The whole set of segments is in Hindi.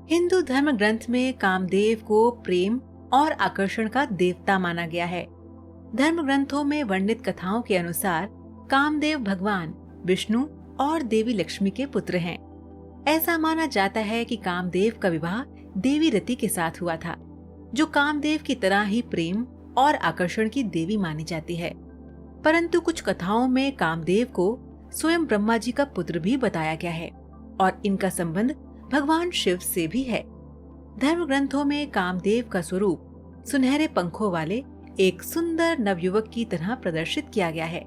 हिंदू धर्म ग्रंथ में कामदेव को प्रेम और आकर्षण का देवता माना गया है। धर्म ग्रंथों में वर्णित कथाओं के अनुसार कामदेव भगवान विष्णु और देवी लक्ष्मी के पुत्र हैं। ऐसा माना जाता है कि कामदेव का विवाह देवी रति के साथ हुआ था, जो कामदेव की तरह ही प्रेम और आकर्षण की देवी मानी जाती है। परंतु कुछ कथाओं में कामदेव को स्वयं ब्रह्मा जी का पुत्र भी बताया गया है और इनका संबंध भगवान शिव से भी है। धर्म ग्रंथों में कामदेव का स्वरूप सुनहरे पंखों वाले एक सुंदर नवयुवक की तरह प्रदर्शित किया गया है,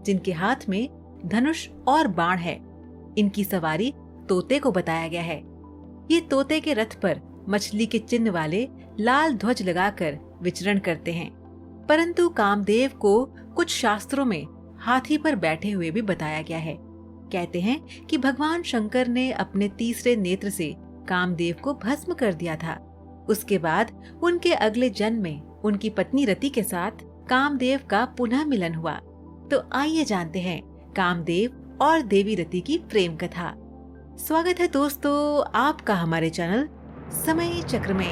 जिनके हाथ में धनुष और बाण है। इनकी सवारी तोते को बताया गया है। ये तोते के रथ पर मछली के चिन्ह वाले लाल ध्वज लगाकर विचरण करते हैं। परंतु कामदेव को कुछ शास्त्रों में हाथी पर बैठे हुए भी बताया गया है। कहते हैं कि भगवान शंकर ने अपने तीसरे नेत्र से कामदेव को भस्म कर दिया था। उसके बाद उनके अगले जन्म में उनकी पत्नी रति के साथ कामदेव का पुनः मिलन हुआ। तो आइए जानते हैं कामदेव और देवी रति की प्रेम कथा। स्वागत है दोस्तों आपका हमारे चैनल समय चक्र में।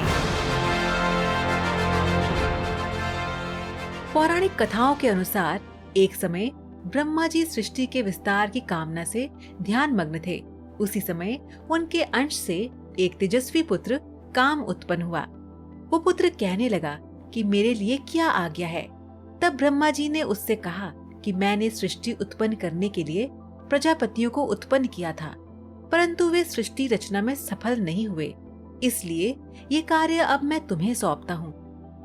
पौराणिक कथाओं के अनुसार एक समय ब्रह्मा जी सृष्टि के विस्तार की कामना से ध्यान मग्न थे। उसी समय उनके अंश से एक तेजस्वी पुत्र काम उत्पन्न हुआ। वो पुत्र कहने लगा कि मेरे लिए क्या आज्ञा है। तब ब्रह्मा जी ने उससे कहा कि मैंने सृष्टि उत्पन्न करने के लिए प्रजापतियों को उत्पन्न किया था, परंतु वे सृष्टि रचना में सफल नहीं हुए। इसलिए ये कार्य अब मैं तुम्हें सौंपता हूँ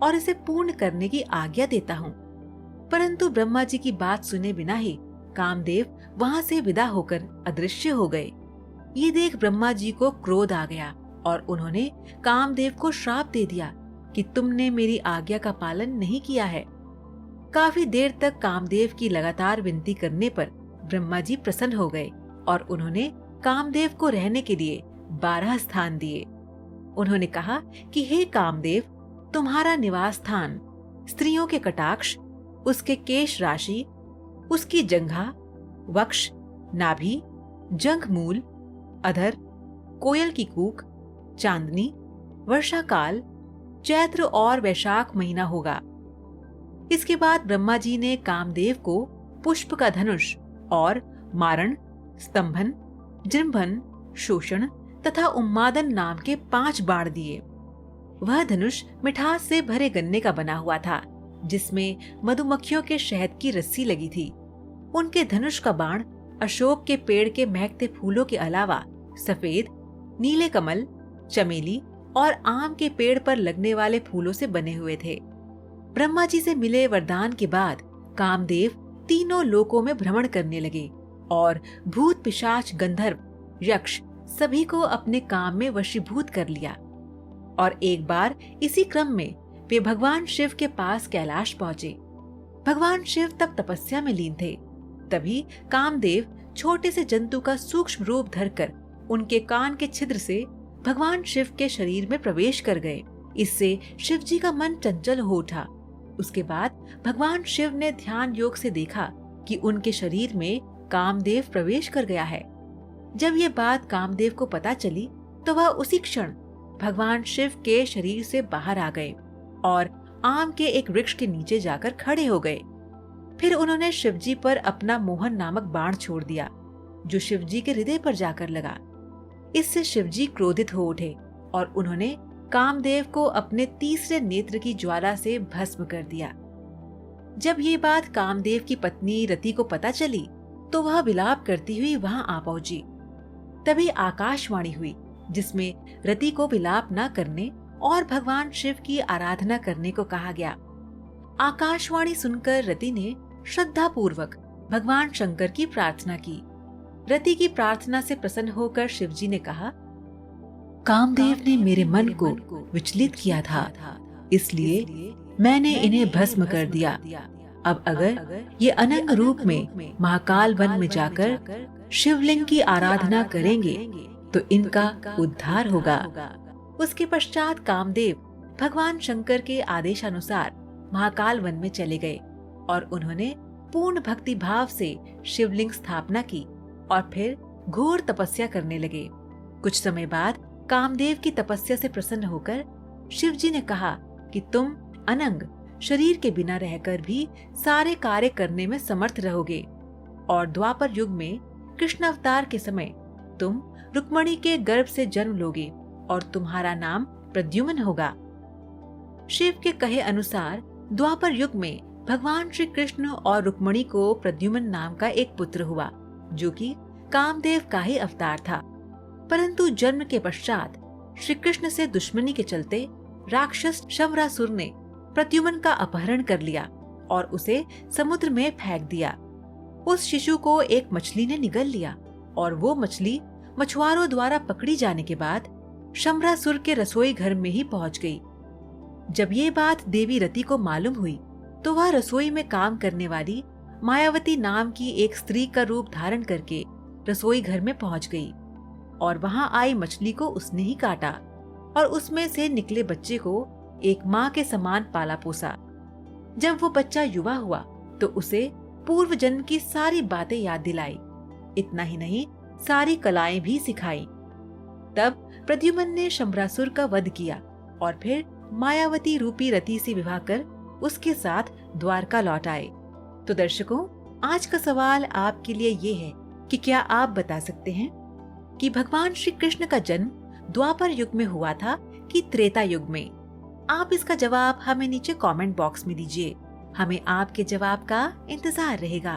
और इसे पूर्ण करने की आज्ञा देता हूँ। परंतु ब्रह्मा जी की बात सुने बिना ही कामदेव वहाँ से विदा होकर अदृश्य हो गए। ये देख ब्रह्मा जी को क्रोध आ गया और उन्होंने कामदेव को श्राप दे दिया कि तुमने मेरी आज्ञा का पालन नहीं किया है। काफी देर तक कामदेव की लगातार विनती करने पर ब्रह्मा जी प्रसन्न हो गए और उन्होंने कामदेव को रहने के लिए 12 स्थान दिए। उन्होंने कहा कि हे कामदेव, तुम्हारा निवास स्थान स्त्रियों के कटाक्ष, उसके केश राशि, उसकी जंघा, वक्ष, नाभि, जंघमूल, अधर, कोयल की कूक, चांदनी, वर्षा काल, चैत्र और वैशाख महीना होगा। इसके बाद ब्रह्मा जी ने कामदेव को पुष्प का धनुष और मारण, स्तंभन, जृंभन, शोषण तथा उन्मादन नाम के 5 बाण दिए। वह धनुष मिठास से भरे गन्ने का बना हुआ था, जिसमें मधुमक्खियों के शहद की रस्सी लगी थी। उनके धनुष का बाण अशोक के पेड़ के महकते फूलों के अलावा सफेद, नीले कमल, चमेली और आम के पेड़ पर लगने वाले फूलों से बने हुए थे। ब्रह्मा जी से मिले वरदान के बाद कामदेव तीनों लोकों में भ्रमण करने लगे और भूत, पिशाच, गंधर्व, यक्ष सभी को अपने काम में वशीभूत कर लिया। और एक बार इसी क्रम में वे भगवान शिव के पास कैलाश पहुँचे। भगवान शिव तब तपस्या में लीन थे। तभी कामदेव छोटे से जंतु का सूक्ष्म रूप धरकर उनके कान के छिद्र से भगवान शिव के शरीर में प्रवेश कर गए। इससे शिव जी का मन चंचल हो उठा। उसके बाद भगवान शिव ने ध्यान योग से देखा कि उनके शरीर में कामदेव प्रवेश कर गया है। जब ये बात कामदेव को पता चली तो वह उसी क्षण भगवान शिव के शरीर से बाहर आ गए और आम के एक वृक्ष के नीचे जाकर खड़े हो गए। फिर उन्होंने शिवजी पर अपना मोहन नामक बाण छोड़ दिया, जो शिवजी के हृदय पर जाकर लगा। इससे शिवजी क्रोधित हो उठे और उन्होंने कामदेव को अपने तीसरे नेत्र की ज्वाला से भस्म कर दिया। जब ये बात कामदेव की पत्नी रति को पता चली तो वह विलाप करती हुई वहां आ पहुंची। तभी आकाशवाणी हुई, जिसमें रति को विलाप न करने और भगवान शिव की आराधना करने को कहा गया। आकाशवाणी सुनकर रति ने श्रद्धा पूर्वक भगवान शंकर की प्रार्थना की। रति की प्रार्थना से प्रसन्न होकर शिवजी ने कहा, कामदेव ने मेरे मन को विचलित किया था, इसलिए मैंने इन्हें भस्म कर दिया। अब अगर ये अनंग रूप में महाकाल वन में जाकर शिवलिंग की आराधना करेंगे तो इनका उद्धार होगा। उसके पश्चात कामदेव भगवान शंकर के आदेशानुसार महाकाल वन में चले गए और उन्होंने पूर्ण भक्ति भाव से शिवलिंग स्थापना की और फिर घोर तपस्या करने लगे। कुछ समय बाद कामदेव की तपस्या से प्रसन्न होकर शिव जी ने कहा कि तुम अनंग शरीर के बिना रहकर भी सारे कार्य करने में समर्थ रहोगे और द्वापर युग में कृष्ण अवतार के समय तुम रुक्मणी के गर्भ से जन्म लोगे और तुम्हारा नाम प्रद्युम्न होगा। शिव के कहे अनुसार द्वापर युग में भगवान श्री कृष्ण और रुक्मणी को प्रद्युम्न नाम का एक पुत्र हुआ जो कि कामदेव का ही अवतार था। परंतु जन्म के पश्चात श्री कृष्ण से दुश्मनी के चलते राक्षस शंवरासुर ने प्रद्युम्न का अपहरण कर लिया और उसे समुद्र में फेंक दिया। उस शिशु को एक मछली ने निगल लिया और वो मछली मछुआरों द्वारा पकड़ी जाने के बाद शंवरासुर के रसोई घर में ही पहुंच गई। जब ये बात देवी रति को मालूम हुई तो वह रसोई में काम करने वाली मायावती नाम की एक स्त्री का रूप धारण करके रसोई घर में पहुंच गई और वहां आई मछली को उसने ही काटा और उसमें से निकले बच्चे को एक माँ के समान पाला पोसा। जब वो बच्चा युवा हुआ तो उसे पूर्व जन्म की सारी बातें याद दिलाई। इतना ही नहीं, सारी कलाएं भी सिखाई। तब प्रद्युम्न ने शंवरासुर का वध किया और फिर मायावती रूपी रति से विवाह कर उसके साथ द्वारका लौट आए। तो दर्शकों, आज का सवाल आपके लिए ये है कि क्या आप बता सकते हैं कि भगवान श्री कृष्ण का जन्म द्वापर युग में हुआ था कि त्रेता युग में? आप इसका जवाब हमें नीचे कमेंट बॉक्स में दीजिए। हमें आपके जवाब का इंतजार रहेगा।